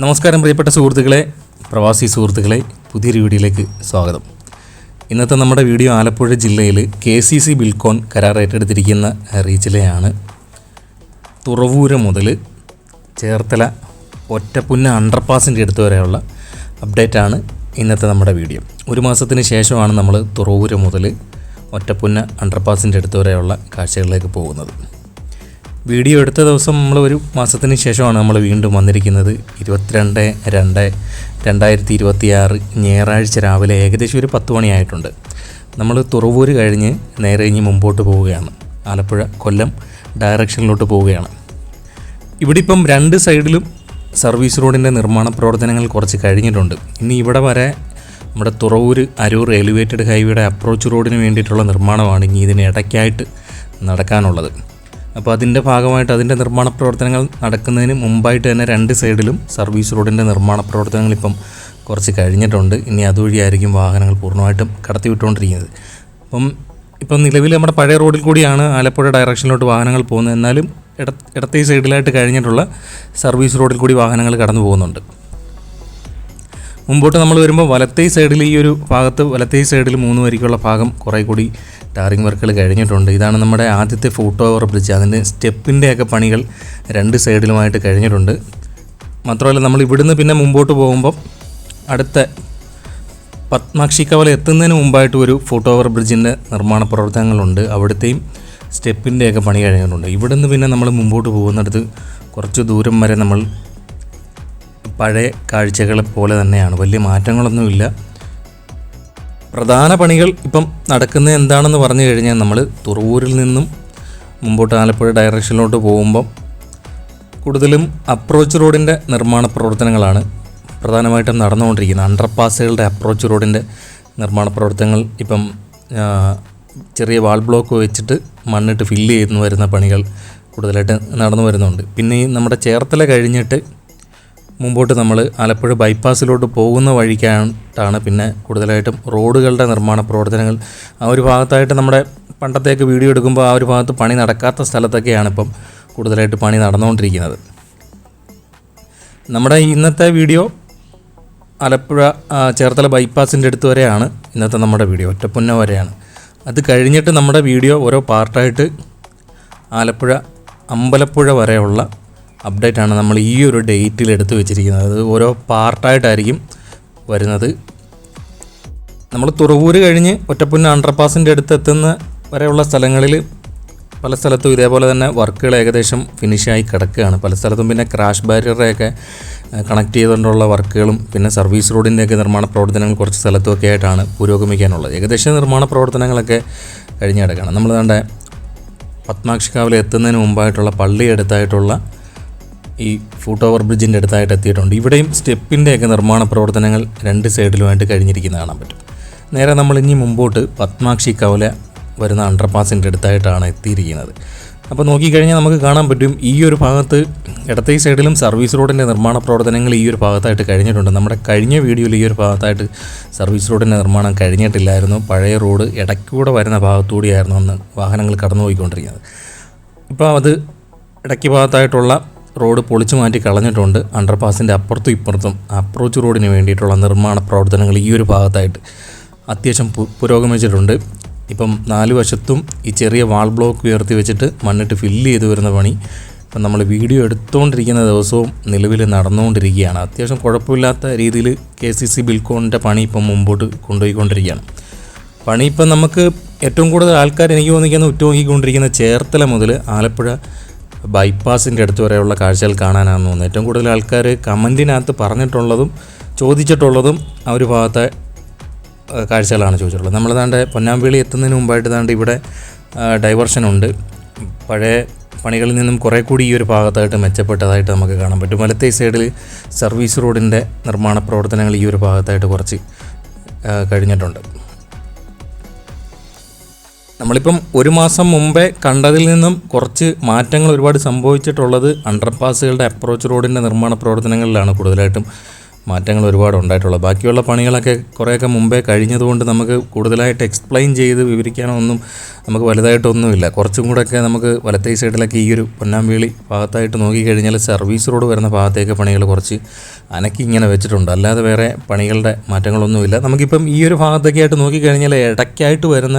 നമസ്കാരം പ്രിയപ്പെട്ട സുഹൃത്തുക്കളെ, പ്രവാസി സുഹൃത്തുക്കളെ, പുതിയൊരു വീഡിയോയിലേക്ക് സ്വാഗതം. ഇന്നത്തെ നമ്മുടെ വീഡിയോ ആലപ്പുഴ ജില്ലയിൽ KCC ബിൽക്കോൺ കരാർ ഏറ്റെടുത്തിരിക്കുന്ന റീച്ചിലെയാണ്. തുറവൂര് മുതൽ ചേർത്തല ഒറ്റപ്പുന്ന അണ്ടർപാസിൻ്റെ അടുത്ത് വരെയുള്ള അപ്ഡേറ്റാണ് ഇന്നത്തെ നമ്മുടെ വീഡിയോ. ഒരു മാസത്തിന് ശേഷമാണ് നമ്മൾ തുറവൂര് മുതൽ ഒറ്റപ്പുന്ന അണ്ടർപാസിൻ്റെ അടുത്ത് വരെയുള്ള കാഴ്ചകളിലേക്ക് പോകുന്നത്. വീഡിയോ എടുത്ത ദിവസം നമ്മൾ ഒരു മാസത്തിന് ശേഷമാണ് നമ്മൾ വീണ്ടും വന്നിരിക്കുന്നത്. 22/2/2026 ഞായറാഴ്ച രാവിലെ ഏകദേശം ഒരു 10 മണിയായിട്ടുണ്ട്. നമ്മൾ തുറവൂര് കഴിഞ്ഞ് നേരെ ഇനി മുമ്പോട്ട് പോവുകയാണ്. ആലപ്പുഴ കൊല്ലം ഡയറക്ഷനിലോട്ട് പോവുകയാണ്. ഇവിടെ ഇപ്പം രണ്ട് സൈഡിലും സർവീസ് റോഡിൻ്റെ നിർമ്മാണ പ്രവർത്തനങ്ങൾ കുറച്ച് കഴിഞ്ഞിട്ടുണ്ട്. ഇനി ഇവിടെ വരെ നമ്മുടെ തുറവൂര് അരൂർ എലിവേറ്റഡ് ഹൈവേയുടെ അപ്രോച്ച് റോഡിന് വേണ്ടിയിട്ടുള്ള നിർമ്മാണമാണ് ഇനി ഇതിന് ഇടയ്ക്കായിട്ട് നടക്കാനുള്ളത്. അപ്പോൾ അതിൻ്റെ ഭാഗമായിട്ട് അതിൻ്റെ നിർമ്മാണ പ്രവർത്തനങ്ങൾ നടക്കുന്നതിന് മുമ്പായിട്ട് തന്നെ രണ്ട് സൈഡിലും സർവീസ് റോഡിൻ്റെ നിർമ്മാണ പ്രവർത്തനങ്ങൾ ഇപ്പം കുറച്ച് കഴിഞ്ഞിട്ടുണ്ട്. ഇനി അതുവഴിയായിരിക്കും വാഹനങ്ങൾ പൂർണ്ണമായിട്ടും കടത്തിവിട്ടുകൊണ്ടിരിക്കുന്നത്. ഇപ്പം നിലവിൽ നമ്മുടെ പഴയ റോഡിൽ കൂടിയാണ് ആലപ്പുഴ ഡയറക്ഷനിലോട്ട് വാഹനങ്ങൾ പോകുന്നത്. എന്നാലും ഇടത്തെ സൈഡിലായിട്ട് കഴിഞ്ഞിട്ടുള്ള സർവീസ് റോഡിൽ കൂടി വാഹനങ്ങൾ കടന്നു പോകുന്നുണ്ട്. മുമ്പോട്ട് നമ്മൾ വരുമ്പോൾ വലത്തേ സൈഡിൽ ഈ ഒരു ഭാഗത്ത് വലത്തേ സൈഡിൽ 3 വരിക്കുള്ള ഭാഗം കുറേ കൂടി ടാറിംഗ് വർക്കുകൾ കഴിഞ്ഞിട്ടുണ്ട്. ഇതാണ് നമ്മുടെ ആദ്യത്തെ ഫുട് ഓവർ ബ്രിഡ്ജ്. അതിൻ്റെ സ്റ്റെപ്പിൻ്റെയൊക്കെ പണികൾ രണ്ട് സൈഡിലുമായിട്ട് കഴിഞ്ഞിട്ടുണ്ട്. മാത്രമല്ല നമ്മൾ ഇവിടുന്ന് പിന്നെ മുമ്പോട്ട് പോകുമ്പം അടുത്ത പത്മാക്ഷിക്കവല എത്തുന്നതിന് മുമ്പായിട്ട് ഒരു ഫുട് ഓവർ ബ്രിഡ്ജിൻ്റെ നിർമ്മാണ പ്രവർത്തനങ്ങളുണ്ട്. അവിടുത്തെയും സ്റ്റെപ്പിൻ്റെയൊക്കെ പണി കഴിഞ്ഞിട്ടുണ്ട്. ഇവിടുന്ന് പിന്നെ നമ്മൾ മുമ്പോട്ട് പോകുന്നിടത്ത് കുറച്ച് ദൂരം വരെ നമ്മൾ പഴയ കാഴ്ചകളെ പോലെ തന്നെയാണ്, വലിയ മാറ്റങ്ങളൊന്നുമില്ല. പ്രധാന പണികൾ ഇപ്പം നടക്കുന്നത് എന്താണെന്ന് പറഞ്ഞു കഴിഞ്ഞാൽ നമ്മൾ തുറവൂരിൽ നിന്നും മുമ്പോട്ട് ആലപ്പുഴ ഡയറക്ഷനിലോട്ട് പോകുമ്പം കൂടുതലും അപ്രോച്ച് റോഡിൻ്റെ നിർമ്മാണ പ്രവർത്തനങ്ങളാണ് പ്രധാനമായിട്ടും നടന്നുകൊണ്ടിരിക്കുന്നത്. അണ്ടർപാസുകളുടെ അപ്രോച്ച് റോഡിൻ്റെ നിർമ്മാണ പ്രവർത്തനങ്ങൾ ഇപ്പം ചെറിയ വാൾ ബ്ലോക്ക് വെച്ചിട്ട് മണ്ണിട്ട് ഫില്ല് ചെയ്തു വരുന്ന പണികൾ കൂടുതലായിട്ട് നടന്നു വരുന്നുണ്ട്. പിന്നെ ഈ നമ്മുടെ ചേർത്തല കഴിഞ്ഞിട്ട് മുമ്പോട്ട് നമ്മൾ ആലപ്പുഴ ബൈപ്പാസിലോട്ട് പോകുന്ന വഴിക്കായിട്ടാണ് പിന്നെ കൂടുതലായിട്ടും റോഡുകളുടെ നിർമ്മാണ പ്രവർത്തനങ്ങൾ. ആ ഒരു ഭാഗത്തായിട്ട് നമ്മുടെ പണ്ടത്തേക്ക് വീഡിയോ എടുക്കുമ്പോൾ ആ ഒരു ഭാഗത്ത് പണി നടക്കാത്ത സ്ഥലത്തൊക്കെയാണ് ഇപ്പം കൂടുതലായിട്ട് പണി നടന്നുകൊണ്ടിരിക്കുന്നത്. നമ്മുടെ ഇന്നത്തെ വീഡിയോ ആലപ്പുഴ ചേർത്തല ബൈപ്പാസിൻ്റെ അടുത്ത് വരെയാണ് ഇന്നത്തെ നമ്മുടെ വീഡിയോ, ഒറ്റപ്പുന്ന വരെയാണ്. അത് കഴിഞ്ഞിട്ട് നമ്മുടെ വീഡിയോ ഓരോ പാർട്ടായിട്ട് ആലപ്പുഴ അമ്പലപ്പുഴ വരെയുള്ള അപ്ഡേറ്റാണ് നമ്മൾ ഈ ഒരു ഡേറ്റിൽ എടുത്തു വെച്ചിരിക്കുന്നത്. അത് ഓരോ പാർട്ടായിട്ടായിരിക്കും വരുന്നത്. നമ്മൾ തുറവൂര് കഴിഞ്ഞ് ഒറ്റപ്പുന്ന അണ്ടർപാസിൻ്റെ അടുത്ത് എത്തുന്ന വരെയുള്ള സ്ഥലങ്ങളിൽ പല സ്ഥലത്തും ഇതേപോലെ തന്നെ വർക്കുകൾ ഏകദേശം ഫിനിഷായി കിടക്കുകയാണ്. പല സ്ഥലത്തും പിന്നെ ക്രാഷ് ബാരിയറൊക്കെ കണക്ട് ചെയ്തുകൊണ്ടുള്ള വർക്കുകളും പിന്നെ സർവീസ് റോഡിൻ്റെയൊക്കെ നിർമ്മാണ പ്രവർത്തനങ്ങൾ കുറച്ച് സ്ഥലത്തുമൊക്കെ ആയിട്ടാണ് പുരോഗമിക്കാനുള്ളത്. ഏകദേശം നിർമ്മാണ പ്രവർത്തനങ്ങളൊക്കെ കഴിഞ്ഞ് കിടക്കുകയാണ്. നമ്മൾ വേണ്ട പത്മാക്ഷിക്കാവിൽ എത്തുന്നതിന് മുമ്പായിട്ടുള്ള പള്ളി അടുത്തായിട്ടുള്ള ഈ ഫുട് ഓവർ ബ്രിഡ്ജിൻ്റെ അടുത്തായിട്ട് എത്തിയിട്ടുണ്ട്. ഇവിടെയും സ്റ്റെപ്പിൻ്റെയൊക്കെ നിർമ്മാണ പ്രവർത്തനങ്ങൾ രണ്ട് സൈഡിലുമായിട്ട് കഴിഞ്ഞിരിക്കുന്ന കാണാൻ പറ്റും. നേരെ നമ്മൾ ഇനി മുമ്പോട്ട് പത്മാക്ഷിക്കവല വരുന്ന അണ്ടർപാസിൻ്റെ അടുത്തായിട്ടാണ് എത്തിയിരിക്കുന്നത്. അപ്പോൾ നോക്കിക്കഴിഞ്ഞാൽ നമുക്ക് കാണാൻ പറ്റും ഈ ഒരു ഭാഗത്ത് ഇടത്തെ സൈഡിലും സർവീസ് റോഡിൻ്റെ നിർമ്മാണ പ്രവർത്തനങ്ങൾ ഈ ഒരു ഭാഗത്തായിട്ട് കഴിഞ്ഞിട്ടുണ്ട്. നമ്മുടെ കഴിഞ്ഞ വീഡിയോയിൽ ഈ ഒരു ഭാഗത്തായിട്ട് സർവീസ് റോഡിൻ്റെ നിർമ്മാണം കഴിഞ്ഞിട്ടില്ലായിരുന്നു. പഴയ റോഡ് ഇടയ്ക്കൂടെ വരുന്ന ഭാഗത്തുകൂടിയായിരുന്നു അന്ന് വാഹനങ്ങൾ കടന്നു പോയിക്കൊണ്ടിരിക്കുന്നത്. ഇപ്പോൾ അത് ഇടയ്ക്ക് ഭാഗത്തായിട്ടുള്ള റോഡ് പൊളിച്ചു മാറ്റി കളഞ്ഞിട്ടുണ്ട്. അണ്ടർപാസിൻ്റെ അപ്പുറത്തും ഇപ്പുറത്തും അപ്രോച്ച് റോഡിന് വേണ്ടിയിട്ടുള്ള നിർമ്മാണ പ്രവർത്തനങ്ങൾ ഈ ഒരു ഭാഗത്തായിട്ട് അത്യാവശ്യം പുരോഗമിച്ചിട്ടുണ്ട്. ഇപ്പം 4 വശത്തും ഈ ചെറിയ വാൾ ബ്ലോക്ക് ഉയർത്തി വെച്ചിട്ട് മണ്ണിട്ട് ഫില്ല് ചെയ്ത് വരുന്ന പണി ഇപ്പം നമ്മൾ വീഡിയോ എടുത്തുകൊണ്ടിരിക്കുന്ന ദിവസവും നിലവിൽ നടന്നുകൊണ്ടിരിക്കുകയാണ്. അത്യാവശ്യം കുഴപ്പമില്ലാത്ത രീതിയിൽ KCC ബിൽക്കോണിൻ്റെ പണി ഇപ്പം മുമ്പോട്ട് കൊണ്ടുപോയിക്കൊണ്ടിരിക്കുകയാണ്. പണി ഇപ്പം നമുക്ക് ഏറ്റവും കൂടുതൽ ആൾക്കാർ എനിക്ക് തോന്നിക്കുന്ന ഉറ്റുനോക്കിക്കൊണ്ടിരിക്കുന്ന ചേർത്തല മുതൽ ആലപ്പുഴ ബൈപ്പാസിൻ്റെ അടുത്ത് വരെയുള്ള കാഴ്ചകൾ കാണാനാണെന്ന് തോന്നുന്നു. ഏറ്റവും കൂടുതൽ ആൾക്കാർ കമൻറ്റിനകത്ത് പറഞ്ഞിട്ടുള്ളതും ചോദിച്ചിട്ടുള്ളതും ആ ഒരു ഭാഗത്തെ കാഴ്ചകളാണ് ചോദിച്ചിട്ടുള്ളത്. നമ്മൾ ദാണ്ട് പൊന്നാമ്പേളി എത്തുന്നതിന് മുമ്പായിട്ട് ദാണ്ട് ഇവിടെ ഡൈവർഷനുണ്ട്. പഴയ പണികളിൽ നിന്നും കുറേ കൂടി ഈ ഒരു ഭാഗത്തായിട്ട് മെച്ചപ്പെട്ടതായിട്ട് നമുക്ക് കാണാൻ പറ്റും. വലത്തേ സൈഡിൽ സർവീസ് റോഡിൻ്റെ നിർമ്മാണ പ്രവർത്തനങ്ങൾ ഈ ഒരു ഭാഗത്തായിട്ട് കുറച്ച് കഴിഞ്ഞിട്ടുണ്ട്. നമ്മളിപ്പം ഒരു മാസം മുമ്പേ കണ്ടതിൽ നിന്നും കുറച്ച് മാറ്റങ്ങൾ ഒരുപാട് സംഭവിച്ചിട്ടുള്ളത് അണ്ടർപാസുകളുടെ അപ്രോച്ച് റോഡിൻ്റെ നിർമ്മാണ പ്രവർത്തനങ്ങളിലാണ് കൂടുതലായിട്ടും മാറ്റങ്ങൾ ഒരുപാട് ഉണ്ടായിട്ടുള്ളത്. ബാക്കിയുള്ള പണികളൊക്കെ കുറേയൊക്കെ മുമ്പേ കഴിഞ്ഞതുകൊണ്ട് നമുക്ക് കൂടുതലായിട്ട് എക്സ്പ്ലെയിൻ ചെയ്ത് വിവരിക്കാനൊന്നും നമുക്ക് വലുതായിട്ടൊന്നുമില്ല. കുറച്ചും കൂടെയൊക്കെ നമുക്ക് വലത്തേ സൈഡിലൊക്കെ ഈ ഒരു പൊന്നാമ്പേളി ഭാഗത്തായിട്ട് നോക്കിക്കഴിഞ്ഞാൽ സർവീസ് റോഡ് വരുന്ന ഭാഗത്തേക്ക് പണികൾ കുറച്ച് അനക്കി ഇങ്ങനെ വെച്ചിട്ടുണ്ട്. അല്ലാതെ വേറെ പണികളുടെ മാറ്റങ്ങളൊന്നുമില്ല. നമുക്കിപ്പം ഈ ഒരു ഭാഗത്തൊക്കെ ആയിട്ട് നോക്കിക്കഴിഞ്ഞാൽ ഇടയ്ക്കായിട്ട് വരുന്ന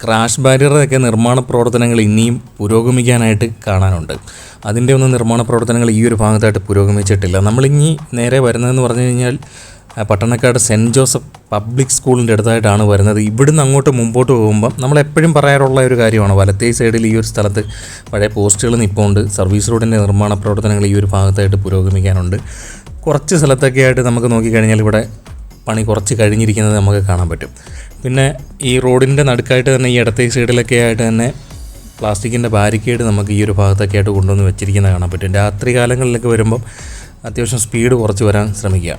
ക്രാഷ് ബാരിയറൊക്കെ നിർമ്മാണ പ്രവർത്തനങ്ങൾ ഇനിയും പുരോഗമിക്കാനായിട്ട് കാണാനുണ്ട്. അതിൻ്റെ ഒന്നും നിർമ്മാണ പ്രവർത്തനങ്ങൾ ഈ ഒരു ഭാഗത്തായിട്ട് പുരോഗമിച്ചിട്ടില്ല. നമ്മളിനി നേരെ വരുന്നതെന്ന് പറഞ്ഞു കഴിഞ്ഞാൽ പട്ടണക്കാട് സെൻറ്റ് ജോസഫ് പബ്ലിക് സ്കൂളിൻ്റെ അടുത്തായിട്ടാണ് വരുന്നത്. ഇവിടുന്ന് അങ്ങോട്ട് മുമ്പോട്ട് പോകുമ്പം നമ്മളെപ്പോഴും പറയാറുള്ള ഒരു കാര്യമാണ്, വലത്തേ സൈഡിൽ ഈ ഒരു സ്ഥലത്ത് പഴയ പോസ്റ്റുകൾ നിൽപ്പുണ്ട്. സർവീസ് റോഡിൻ്റെ നിർമ്മാണ പ്രവർത്തനങ്ങൾ ഈ ഒരു ഭാഗത്തായിട്ട് പുരോഗമിക്കാനുണ്ട്. കുറച്ച് സ്ഥലത്തൊക്കെ ആയിട്ട് നമുക്ക് നോക്കിക്കഴിഞ്ഞാൽ ഇവിടെ പണി കുറച്ച് കഴിഞ്ഞിരിക്കുന്നത് നമുക്ക് കാണാൻ പറ്റും. പിന്നെ ഈ റോഡിൻ്റെ നടുക്കായിട്ട് തന്നെ ഈ ഇടത്തേ സൈഡിലൊക്കെ ആയിട്ട് തന്നെ പ്ലാസ്റ്റിക്കിൻ്റെ ബാരിക്കേഡ് നമുക്ക് ഈ ഒരു ഭാഗത്തൊക്കെ ആയിട്ട് കൊണ്ടുവന്ന് വെച്ചിരിക്കുന്നത് കാണാൻ പറ്റും. രാത്രി കാലങ്ങളിലൊക്കെ വരുമ്പം അത്യാവശ്യം സ്പീഡ് കുറച്ച് വരാൻ ശ്രമിക്കുക.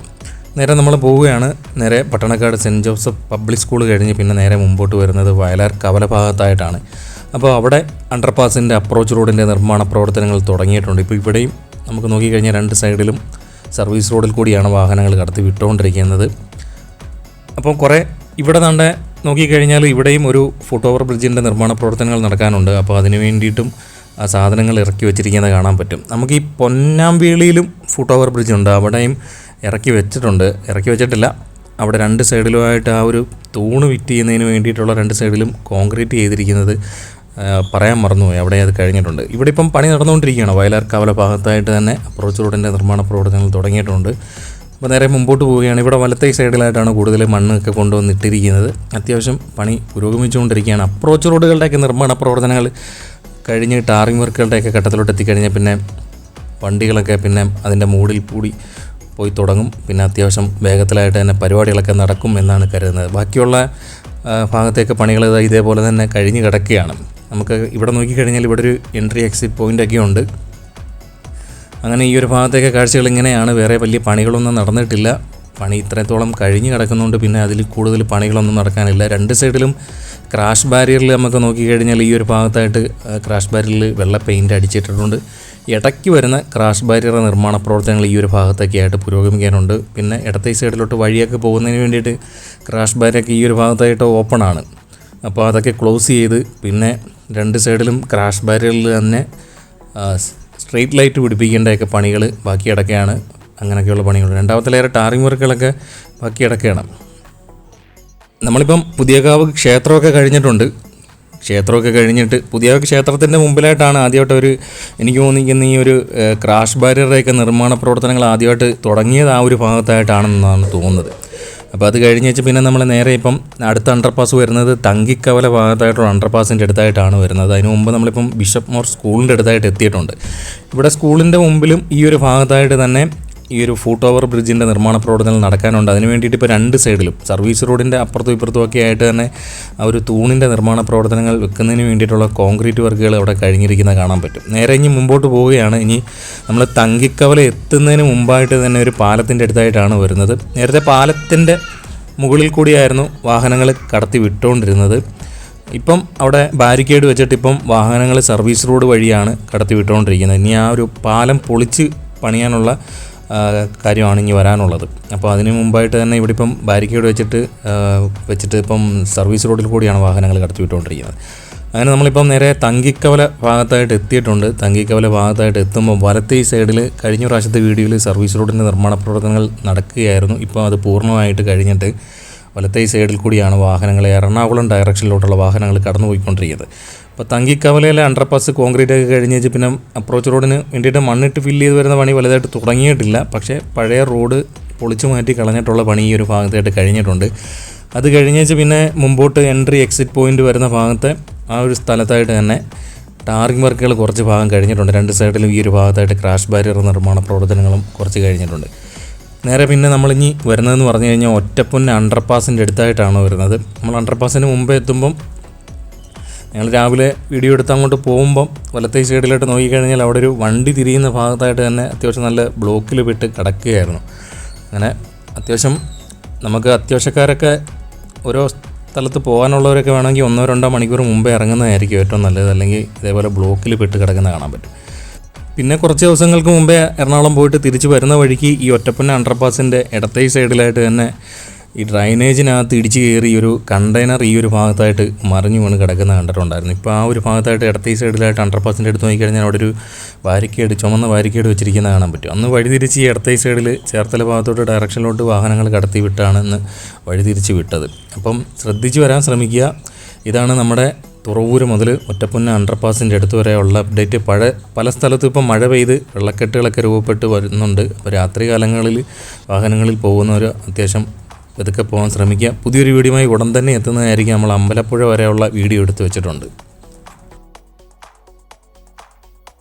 നേരെ നമ്മൾ പോവുകയാണ്. നേരെ Pattanakkad saint Joseph public school കഴിഞ്ഞ് പിന്നെ നേരെ മുമ്പോട്ട് വരുന്നത് വയലാർ കവല ഭാഗത്തായിട്ടാണ്. അപ്പോൾ അവിടെ അണ്ടർപാസിൻ്റെ അപ്രോച്ച് റോഡിൻ്റെ നിർമ്മാണ പ്രവർത്തനങ്ങൾ തുടങ്ങിയിട്ടുണ്ട്. ഇപ്പോൾ ഇവിടെയും നമുക്ക് നോക്കിക്കഴിഞ്ഞാൽ രണ്ട് സൈഡിലും സർവീസ് റോഡിൽ കൂടിയാണ് വാഹനങ്ങൾ കടത്തി വിട്ടുകൊണ്ടിരിക്കുന്നത്. അപ്പോൾ കുറേ ഇവിടെ തന്നെ നോക്കിക്കഴിഞ്ഞാൽ ഇവിടെയും ഒരു ഫുട് ഓവർ ബ്രിഡ്ജിൻ്റെ നിർമ്മാണ പ്രവർത്തനങ്ങൾ നടക്കാനുണ്ട്. അപ്പോൾ അതിന് വേണ്ടിയിട്ടും ആ സാധനങ്ങൾ ഇറക്കി വെച്ചിരിക്കുന്നത് കാണാൻ പറ്റും. നമുക്ക് ഈ പൊന്നാമ്പേളിയിലും ഫുട് ഓവർ ബ്രിഡ്ജുണ്ട്, അവിടെയും ഇറക്കി വെച്ചിട്ടില്ല. അവിടെ രണ്ട് സൈഡിലുമായിട്ട് ആ ഒരു തൂണ് ഫിറ്റ് ചെയ്യുന്നതിന് വേണ്ടിയിട്ടുള്ള രണ്ട് സൈഡിലും കോൺക്രീറ്റ് ചെയ്തിരിക്കുന്നത് പറയാൻ മറന്നുപോയി, അവിടെ അത് കഴിഞ്ഞിട്ടുണ്ട്. ഇവിടെ ഇപ്പം പണി നടന്നുകൊണ്ടിരിക്കുകയാണ്. വയലാർ കവല ഭാഗത്തായിട്ട് തന്നെ അപ്രോച്ച് റോഡിൻ്റെ നിർമ്മാണ പ്രവർത്തനങ്ങൾ തുടങ്ങിയിട്ടുണ്ട്. അപ്പോൾ നേരെ മുമ്പോട്ട് പോവുകയാണ്. ഇവിടെ വലത്തേ സൈഡിലായിട്ടാണ് കൂടുതൽ മണ്ണൊക്കെ കൊണ്ടുവന്നിട്ടിരിക്കുന്നത്. അത്യാവശ്യം പണി പുരോഗമിച്ചുകൊണ്ടിരിക്കുകയാണ്. അപ്രോച്ച് റോഡുകളുടെയൊക്കെ നിർമ്മാണ പ്രവർത്തനങ്ങൾ കഴിഞ്ഞ് ടാറിംഗ് വർക്കുകളുടെയൊക്കെ ഘട്ടത്തിലോട്ട് എത്തിക്കഴിഞ്ഞാൽ പിന്നെ വണ്ടികളൊക്കെ പിന്നെ അതിൻ്റെ മൂടിൽ കൂടി പോയി തുടങ്ങും. പിന്നെ അത്യാവശ്യം വേഗത്തിലായിട്ട് തന്നെ പരിപാടികളൊക്കെ നടക്കും എന്നാണ് കരുതുന്നത്. ബാക്കിയുള്ള ഭാഗത്തേക്ക് പണികൾ ഇതേപോലെ തന്നെ കഴിഞ്ഞ് കിടക്കുകയാണ്. നമുക്ക് ഇവിടെ നോക്കിക്കഴിഞ്ഞാൽ ഇവിടെ ഒരു എൻട്രി എക്സിറ്റ് പോയിൻ്റൊക്കെ ഉണ്ട്. അങ്ങനെ ഈ ഒരു ഭാഗത്തേക്ക് കാഴ്ചകൾ ഇങ്ങനെയാണ്. വേറെ വലിയ പണികളൊന്നും നടന്നിട്ടില്ല. പണി ഇത്രത്തോളം കഴിഞ്ഞ് കിടക്കുന്നുണ്ട്. പിന്നെ അതിൽ കൂടുതൽ പണികളൊന്നും നടക്കാനില്ല. രണ്ട് സൈഡിലും ക്രാഷ് ബാരിയറിൽ നമുക്ക് നോക്കിക്കഴിഞ്ഞാൽ ഈ ഒരു ഭാഗത്തായിട്ട് ക്രാഷ് ബാരിയറിൽ വെള്ള പെയിൻറ്റ് അടിച്ചിട്ടിട്ടുണ്ട്. ഇടയ്ക്ക് വരുന്ന ക്രാഷ് ബാരിയർ നിർമ്മാണ പ്രവർത്തനങ്ങൾ ഈ ഒരു ഭാഗത്തൊക്കെ ആയിട്ട് പുരോഗമിക്കാനുണ്ട്. പിന്നെ ഇടത്തെ സൈഡിലോട്ട് വഴിയൊക്കെ പോകുന്നതിന് വേണ്ടിയിട്ട് ക്രാഷ് ബാരിയറൊക്കെ ഈ ഒരു ഭാഗത്തായിട്ട് ഓപ്പണാണ്. അപ്പോൾ അതൊക്കെ ക്ലോസ് ചെയ്ത് പിന്നെ രണ്ട് സൈഡിലും ക്രാഷ് ബാരിയറിൽ തന്നെ സ്ട്രീറ്റ് ലൈറ്റ് പിടിപ്പിക്കേണ്ടതൊക്കെ പണികൾ ബാക്കി കിടക്കുകയാണ്. അങ്ങനെയൊക്കെയുള്ള പണികൾ. രണ്ടാമത്തെ ലെയർ ടാറിംഗ് വർക്കുകളൊക്കെ ബാക്കി കിടക്കുകയാണ്. നമ്മളിപ്പം പുതിയകാവ് ക്ഷേത്രമൊക്കെ കഴിഞ്ഞിട്ട് പുതിയകാവ് ക്ഷേത്രത്തിൻ്റെ മുമ്പിലായിട്ടാണ് ആദ്യമായിട്ട് എനിക്ക് തോന്നിക്കുന്ന ഈ ഒരു ക്രാഷ് ബാരിയറുടെയൊക്കെ നിർമ്മാണ പ്രവർത്തനങ്ങൾ ആദ്യമായിട്ട് തുടങ്ങിയത് ആ ഒരു ഭാഗത്തായിട്ടാണെന്നാണ് തോന്നുന്നത്. അപ്പോൾ അത് കഴിഞ്ഞ് വെച്ച് പിന്നെ നമ്മൾ നേരെ ഇപ്പം അടുത്ത അണ്ടർപാസ് വരുന്നത് തങ്കിക്കവല ഭാഗത്തായിട്ടുള്ള അണ്ടർപാസിൻ്റെ അടുത്തായിട്ടാണ് വരുന്നത്. അതിന് മുമ്പ് നമ്മളിപ്പം ബിഷപ്പ് മോർ സ്കൂളിൻ്റെ അടുത്തായിട്ട് എത്തിയിട്ടുണ്ട്. ഇവിടെ സ്കൂളിൻ്റെ മുമ്പിലും ഈ ഒരു ഭാഗത്തായിട്ട് തന്നെ ഈ ഒരു ഫുട് ഓവർ ബ്രിഡ്ജിൻ്റെ നിർമ്മാണ പ്രവർത്തനങ്ങൾ നടക്കാനുണ്ട്. അതിന് വേണ്ടിയിട്ട് ഇപ്പോൾ രണ്ട് സൈഡിലും സർവീസ് റോഡിൻ്റെ അപ്പുറത്തും ഇപ്പുറത്തും ഒക്കെ ആയിട്ട് തന്നെ ആ ഒരു തൂണിൻ്റെ നിർമ്മാണ പ്രവർത്തനങ്ങൾ വെക്കുന്നതിന് വേണ്ടിയിട്ടുള്ള കോൺക്രീറ്റ് വർക്കുകൾ അവിടെ കഴിഞ്ഞിരിക്കുന്നത് കാണാൻ പറ്റും. നേരെ ഇനി മുമ്പോട്ട് പോവുകയാണ്. ഇനി നമ്മൾ തങ്കിക്കവല എത്തുന്നതിന് മുമ്പായിട്ട് തന്നെ ഒരു പാലത്തിൻ്റെ അടുത്തായിട്ടാണ് വരുന്നത്. നേരത്തെ പാലത്തിൻ്റെ മുകളിൽ കൂടിയായിരുന്നു വാഹനങ്ങൾ കടത്തി വിട്ടുകൊണ്ടിരുന്നത്. ഇപ്പം അവിടെ ബാരിക്കേഡ് വെച്ചിട്ട് ഇപ്പം വാഹനങ്ങൾ സർവീസ് റോഡ് വഴിയാണ് കടത്തി വിട്ടുകൊണ്ടിരിക്കുന്നത്. ഇനി ആ ഒരു പാലം പൊളിച്ച് പണിയാനുള്ള കാര്യമാണ് ഇനി വരാനുള്ളത്. അപ്പോൾ അതിന് മുമ്പായിട്ട് തന്നെ ഇവിടെ ഇപ്പം ബാരിക്കേഡ് വെച്ചിട്ട് ഇപ്പം സർവീസ് റോഡിൽ കൂടിയാണ് വാഹനങ്ങൾ കടത്തി വിട്ടുകൊണ്ടിരിക്കുന്നത്. അങ്ങനെ നമ്മളിപ്പം നേരെ തങ്കിക്കവല ഭാഗത്തായിട്ട് എത്തിയിട്ടുണ്ട്. തങ്കിക്കവല ഭാഗത്തായിട്ട് എത്തുമ്പോൾ വലത്തേ സൈഡിൽ കഴിഞ്ഞ പ്രാവശ്യത്തെ വീഡിയോയിൽ സർവീസ് റോഡിൻ്റെ നിർമ്മാണ പ്രവർത്തനങ്ങൾ നടക്കുകയായിരുന്നു. ഇപ്പോൾ അത് പൂർണ്ണമായിട്ട് കഴിഞ്ഞിട്ട് വലത്തേ സൈഡിൽ കൂടിയാണ് വാഹനങ്ങൾ എറണാകുളം ഡയറക്ഷനിലോട്ടുള്ള വാഹനങ്ങൾ കടന്നു പോയിക്കൊണ്ടിരിക്കുന്നത്. അപ്പോൾ തങ്കിക്കവലയിലെ അണ്ടർപാസ് കോൺക്രീറ്റ് ഒക്കെ കഴിഞ്ഞ് വെച്ച് പിന്നെ അപ്രോച്ച് റോഡിന് വേണ്ടിയിട്ട് മണ്ണിട്ട് ഫില്ല് ചെയ്ത് വരുന്ന പണി വലുതായിട്ട് തുടങ്ങിയിട്ടില്ല. പക്ഷേ പഴയ റോഡ് പൊളിച്ചു മാറ്റി കളഞ്ഞിട്ടുള്ള പണി ഈ ഒരു ഭാഗത്തായിട്ട് കഴിഞ്ഞിട്ടുണ്ട്. അത് കഴിഞ്ഞ് വെച്ച് പിന്നെ മുമ്പോട്ട് എൻട്രി എക്സിറ്റ് പോയിൻ്റ് വരുന്ന ഭാഗത്തെ ആ ഒരു സ്ഥലത്തായിട്ട് തന്നെ ടാറിംഗ് വർക്കുകൾ കുറച്ച് ഭാഗം കഴിഞ്ഞിട്ടുണ്ട്. രണ്ട് സൈഡിലും ഈ ഒരു ഭാഗത്തായിട്ട് ക്രാഷ് ബാരിയർ നിർമ്മാണ പ്രവർത്തനങ്ങളും കുറച്ച് കഴിഞ്ഞിട്ടുണ്ട്. നേരെ പിന്നെ നമ്മളിനി വരുന്നതെന്ന് പറഞ്ഞു കഴിഞ്ഞാൽ ഒറ്റപ്പുന്ന അണ്ടർപാസിൻ്റെ അടുത്തായിട്ടാണ് വരുന്നത്. നമ്മൾ അണ്ടർപാസിന് മുമ്പേ എത്തുമ്പം ഞങ്ങൾ രാവിലെ വീഡിയോ എടുത്ത് അങ്ങോട്ട് പോകുമ്പം വലത്തേ സൈഡിലോട്ട് നോക്കിക്കഴിഞ്ഞാൽ അവിടെ ഒരു വണ്ടി തിരിയുന്ന ഭാഗത്തായിട്ട് തന്നെ അത്യാവശ്യം നല്ല ബ്ലോക്കിൽ പെട്ട് കിടക്കുകയായിരുന്നു. അങ്ങനെ നമുക്ക് അത്യാവശ്യക്കാരൊക്കെ ഓരോ സ്ഥലത്ത് പോകാനുള്ളവരൊക്കെ വേണമെങ്കിൽ 1-2 മണിക്കൂർ മുമ്പേ ഇറങ്ങുന്നതായിരിക്കും ഏറ്റവും നല്ലത്. അല്ലെങ്കിൽ ഇതേപോലെ ബ്ലോക്കിൽ പെട്ട് കിടക്കുന്ന കാണാൻ പറ്റും. പിന്നെ കുറച്ച് ദിവസങ്ങൾക്ക് മുമ്പേ എറണാകുളം പോയിട്ട് തിരിച്ച് വരുന്ന വഴിക്ക് ഈ ഒറ്റപ്പുന്ന അണ്ടർപാസിൻ്റെ ഇടത്തേ സൈഡിലായിട്ട് തന്നെ ഈ ഡ്രൈനേജിനകത്ത് ഇടിച്ച് കയറി ഒരു കണ്ടെയ്നർ ഈ ഒരു ഭാഗത്തായിട്ട് മറിഞ്ഞു വീണ് കിടക്കുന്ന കണ്ടിട്ടുണ്ടായിരുന്നു. ഇപ്പോൾ ആ ഒരു ഭാഗത്തായിട്ട് ഇടത്തേ സൈഡിലായിട്ട് അണ്ടർപാസിൻ്റെ അടുത്ത് നോക്കിക്കഴിഞ്ഞാൽ അവിടെ ഒരു ബാരിക്കേഡ്, ചുമന്ന ബാരിക്കേഡ് വെച്ചിരിക്കുന്നത് കാണാൻ പറ്റും. അന്ന് വഴിതിരിച്ച് ഈ ഇടത്തേ സൈഡിൽ ചേർത്തല ഭാഗത്തോട്ട് ഡയറക്ഷനിലോട്ട് വാഹനങ്ങൾ കടത്തി വിട്ടാണ് ഇന്ന് വഴിതിരിച്ച് വിട്ടത്. അപ്പം ശ്രദ്ധിച്ച് വരാൻ ശ്രമിക്കുക. ഇതാണ് നമ്മുടെ തുറവൂര് മുതൽ ഒറ്റപ്പുന്ന അണ്ടർപാസിൻ്റെ അടുത്ത് വരെയുള്ള അപ്ഡേറ്റ്. പല സ്ഥലത്തും ഇപ്പം മഴ പെയ്ത് വെള്ളക്കെട്ടുകളൊക്കെ രൂപപ്പെട്ട് വരുന്നുണ്ട്. അപ്പോൾ രാത്രി കാലങ്ങളിൽ വാഹനങ്ങളിൽ പോകുന്നവർ അത്യാവശ്യം ഇതൊക്കെ പോകാൻ ശ്രമിക്കുക. പുതിയൊരു വീഡിയോയുമായി ഉടൻ തന്നെ എത്തുന്നതായിരിക്കും. നമ്മൾ അമ്പലപ്പുഴ വരെയുള്ള വീഡിയോ എടുത്ത് വെച്ചിട്ടുണ്ട്.